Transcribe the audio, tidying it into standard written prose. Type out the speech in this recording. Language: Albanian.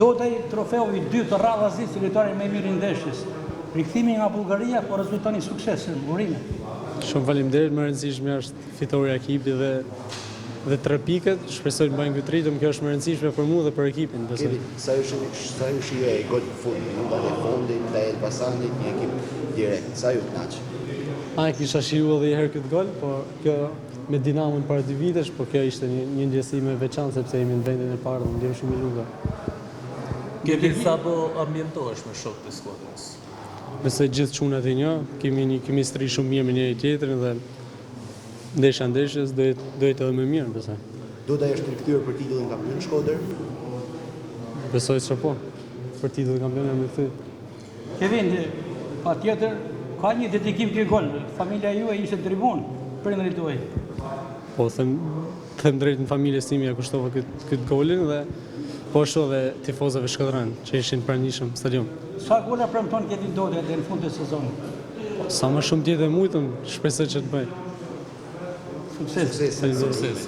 Dodej trofeu i dytë të radhës fitore më i mirë i ndeshjes. Rikthimi nga Bullgaria po rezulton i sukses në burime. Shumë faleminderit, më rëndësishme është fitoria e ekipit dhe 3 pikët. Shpresoj të bëjmë këtë ritëm, kjo është më rëndësishme për mua dhe për ekipin. Sa ju shije gol në fund, minutat e fundit ndaj Elbasanit, një ekip direkt. Sa ju kënaq? Kisha shijuar edhe një herë këtë gol, por kjo me Dinamon para 2 vitesh, por kjo ishte një ndjesi me veçantë sepse jemi në vendin e parë dhe ndjem shumë i lumtur. Kevin, sa po ambientohesh me shokët e skuadrës? Besoj gjithë çunat e një, kemi një kimistri shumë mirë me njëri tjetrin dhe ndeshjes do jetë edhe më mirë, besoj. Dodaj është rikthyer për titullin kampion Shkodër? Besoj se po. Për titullin kampion më kthy. Kevin, patjetër ka një dedikim ky gol. Familja juaj ishte në tribunë, prindërit tuaj. Po them drejt në familjes time ja kushtova këtë golin dhe po ashtu edhe tifozëve shkodran që ishin pranishëm stadium. Sa gola premton Kevin Dodja deri në fund të sezonit? Sa më shumë tjetë e mujtëm, shpresoj që të bëj. Sukses. Sukses.